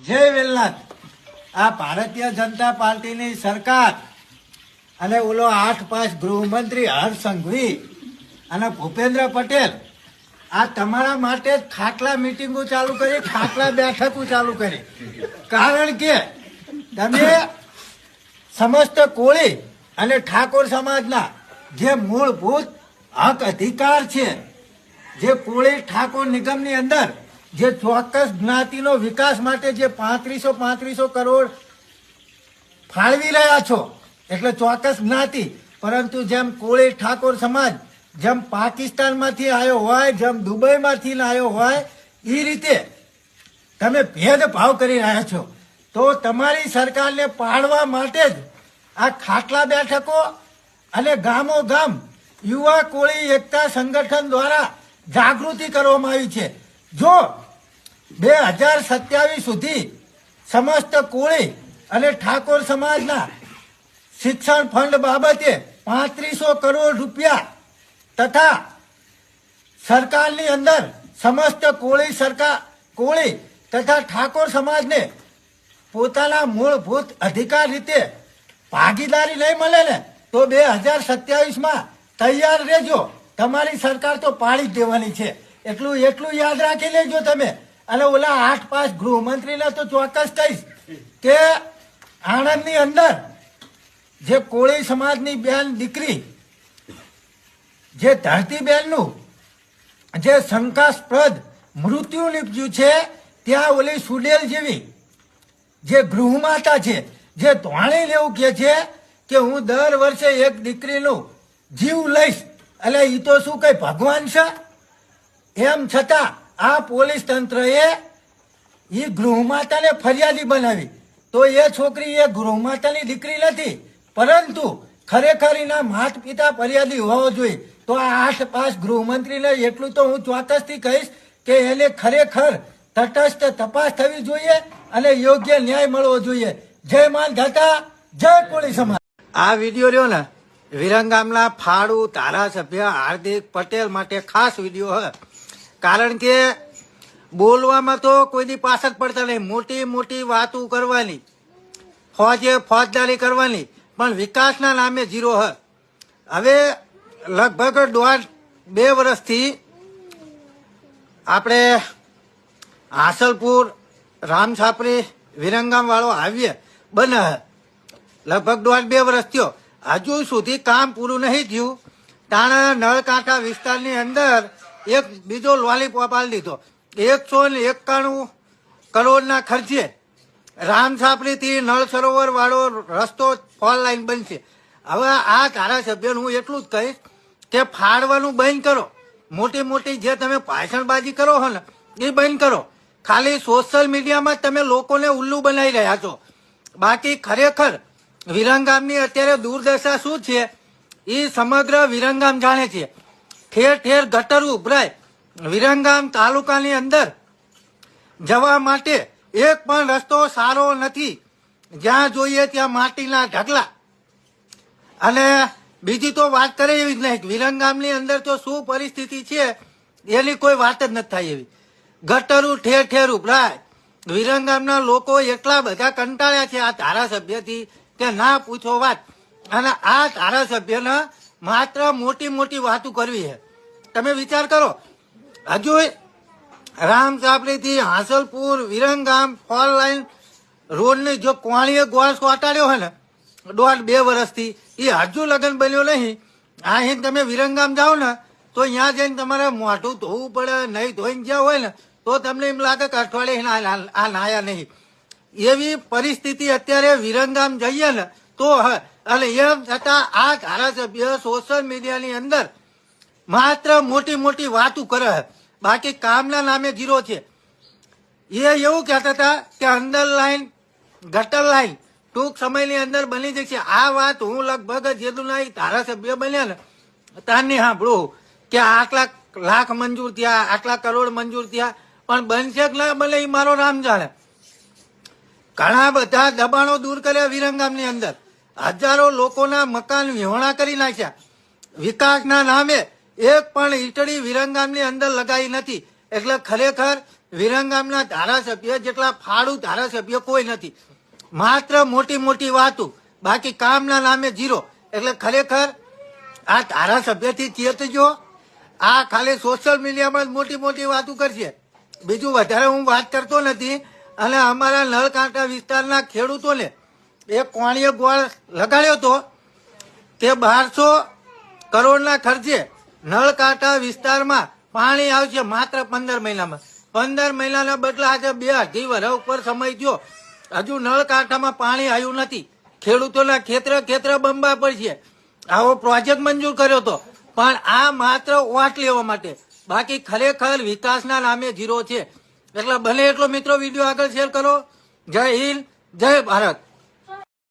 જય વેલનાથ। આ ભારતીય જનતા પાર્ટીની સરકાર અને ઓલો 8-5 ગૃહમંત્રી હર્ષ સંઘવી અને ભૂપેન્દ્ર પટેલ આ તમારા માટે જ ખાટલા મિટિંગો ચાલુ કરી, ખાટલા બેઠકો ચાલુ કરી। કારણ કે તમે સમસ્ત કોળી અને ઠાકોર સમાજના જે મૂળભૂત હક અધિકાર છે, જે કોળી ઠાકોર નિગમની અંદર જે ચોક્કસ જ્ઞાતિનો વિકાસ માટે જે 3500 કરોડ ફાળવી રહ્યા છો, એટલે ચોક્કસ જ્ઞાતિ, પરંતુ જેમ કોળી ઠાકોર સમાજ જેમ પાકિસ્તાનમાંથી આવ્યો હોય, જેમ દુબઈમાંથી આવ્યો હોય, એ રીતે તમે ભેદભાવ કરી રહ્યા છો। તો તમારી સરકારને પાડવા માટે જ આ ખાટલા બેઠકો અને ગામો ગામ યુવા કોળી એકતા સંગઠન દ્વારા જાગૃતિ કરવામાં આવી છે। જો 2027 સુધી સમસ્ત કોળી અને ઠાકોર સમાજના શિક્ષણ ફંડ બાબતે 3500 કરોડ રૂપિયા તથા સરકારની અંદર સમસ્ત કોળી તથા ઠાકોર સમાજને પોતાના મૂળભૂત અધિકાર રીતે ભાગીદારી નહીં મળે ને, તો 2027માં તૈયાર રહેજો। તમારી સરકાર તો પાડી જ દેવાની છે, એટલું યાદ રાખી લેજો તમે। અને ઓલા 8-5 ગૃહમંત્રીને તો ચોક્કસ કહીશ કે આણંદની અંદર જે કોળી સમાજની બેન દીકરી જે ધરતીબેનનું જે શંકાસ્પદ મૃત્યુ નીપજ્યું છે, ત્યાં ઓલી સુડેલ જેવી જે ગૃહમાતા છે, જે ધોણી લેવું કે છે કે હું દર વર્ષે એક દીકરીનું જીવ લઈશ, એટલે એ તો શું કઈ ભગવાન છે? એમ છતાં આ પોલીસ તંત્રએ એ ગૃહમાતાને ફરિયાદી બનાવી, તો એ છોકરી એ ગૃહમાતાની દીકરી નથી, પરંતુ ખરેખર એના માતા પિતા ફરિયાદી હોવો જોઈએ। તો આ 8-5 ગૃહમંત્રીને એટલું તો હું ચોક્કસથી કહીશ કે એને ખરેખર તટસ્થ તપાસ થવી જોઈએ અને યોગ્ય ન્યાય મળવો જોઈએ। જય માન દાતા, જય કોળી સમાજ। આ વિડીયો રહ્યો ને વિરંગામના ફાળુ ધારાસભ્ય હાર્દિક પટેલ માટે ખાસ વિડીયો હે, કારણ કે બોલવામાં તો કોઈની પાછળ પડતા નહીં, મોટી મોટી વાતો કરવાની, ફોજદારી કરવાની, પણ વિકાસના નામે ઝીરો હે। હવે લગભગ 1.5-2 વર્ષથી આપણે હાસલપુર રામછાપરી વિરંગામ વાળો હાઈવે બને હે, લગભગ 1.5-2 વર્ષ થયો, હજુ સુધી કામ પૂરું નહીં થયું। તાણા નળકાંઠા વિસ્તારની અંદર એક બીજો લોલીપોપ આલી દીધો, 191 કરોડના ખર્ચે રામછાપરીથી નળ સરોવર વાળો રસ્તો 4 લાઈન બનશે। હવે આ ધારાસભ્યનું હું એટલું જ કહીશ કે ફાળવાનું બંધ કરો, મોટી જે તમે ભાષણબાજી કરો છો ને એ બંધ કરો। ખાલી સોશિયલ મીડિયામાં તમે લોકોને ઉલ્લુ બનાવી રહ્યા છો, બાકી ખરેખર વિરંગામની અત્યારે દુર્દશા શું છે એ સમગ્ર વિરંગામ જાણે છે। ઠેર ઠેર ગટર ઉભરાય, વિરંગામ તાલુકાની અંદર જવા માટે એક પણ રસ્તો સારો નથી, જ્યાં જોઈએ ત્યાં માટીના ઢગલા। અને બીજી તો વાત કરે એવી જ નહીં, વિરંગામની અંદર તો શું પરિસ્થિતિ છે એની કોઈ વાત જ નથી થાય એવી। ગટરું ઠેર ઠેર ઉભરાય, વિરંગામના લોકો એટલા બધા કંટાળ્યા છે આ ધારાસભ્યથી કે ના પૂછો વાત। અને આ ધારાસભ્યને માત્ર મોટી વાતો કરવી છે। તમે વિચાર કરો, હજુ રામછાપરીથી હાસલપુર વિરંગામ 4 લાઈન રોડની જો કોણીએ ગોળ સોટાડ્યો હોય ને 1.5-2 વર્ષથી, એ હજુ લગન બન્યો નહીં। અહીં તમે વિરંગામ જાઓ ને તો અહીંયા જઈને તમારે મોઢું ધોવું પડે, નહીં ધોઈને જ્યાં હોય ને તો તમને એમ લાગે કે અઠવાડિયે આ નાયા નહીં, એવી પરિસ્થિતિ અત્યારે વિરંગામ જઈએ ને તો અને એમ છતાં આ ધારાસભ્ય સોશિયલ મીડિયાની અંદર માત્ર મોટી વાતો કરે છે, બાકી કામના નામે ઝીરો છે। એ એવું કહેતા હતા કે અંદર લાઈન ગટર લાઈન ટૂંક સમયની અંદર બની જશે। આ વાત હું લગભગ જેટલું ધારાસભ્ય બન્યા ને ત્યારની સાંભળું કે આટલા લાખ મંજૂર થયા, આટલા કરોડ મંજૂર થયા, પણ બનશે કે ના બને એ મારો રામ જાણે। ઘણા બધા દબાણો દૂર કર્યા વિરંગામની અંદર, હજારો લોકોના મકાન વિહોણા કરી નાખ્યા, વિકાસના નામે એક પણ ઈટડી વિરંગામની અંદર લગાવી નથી। એટલે ખરેખર વિરંગામના ધારાસભ્ય જેટલા ફાળું ધારાસભ્ય કોઈ નથી. માત્ર મોટી મોટી વાતો, બાકી કામના નામે જીરો. એટલે ખરેખર આ ધારાસભ્યથી ચેતજો. આ ખાલી સોશિયલ મીડિયામાં જ મોટી મોટી વાતો કરશે, બીજું વધારે હું વાત કરતો નથી. અને અમારા નળકાંઠા વિસ્તારના ખેડૂતોને એક કોણીએ ગોળ લગાડ્યો હતો કે 1200 કરોડના ખર્ચે નળકાંઠા વિસ્તારમાં પાણી આવશે માત્ર 15 મહિનામાં. 15 મહિનાના બદલે આજે 2.5 વર્ષ ઉપર સમય થયો, હજુ નળકાંઠામાં પાણી આવ્યું નથી. ખેડૂતોના ખેતર બંબા પડશે. આવો પ્રોજેક્ટ મંજૂર કર્યો હતો, પણ આ માત્ર ઓટ લેવા માટે, બાકી ખરેખર વિકાસના નામે જીરો છે. એટલે બને એટલો મિત્રો વિડીયો આગળ શેર કરો. જય હિન્દ, જય ભારત.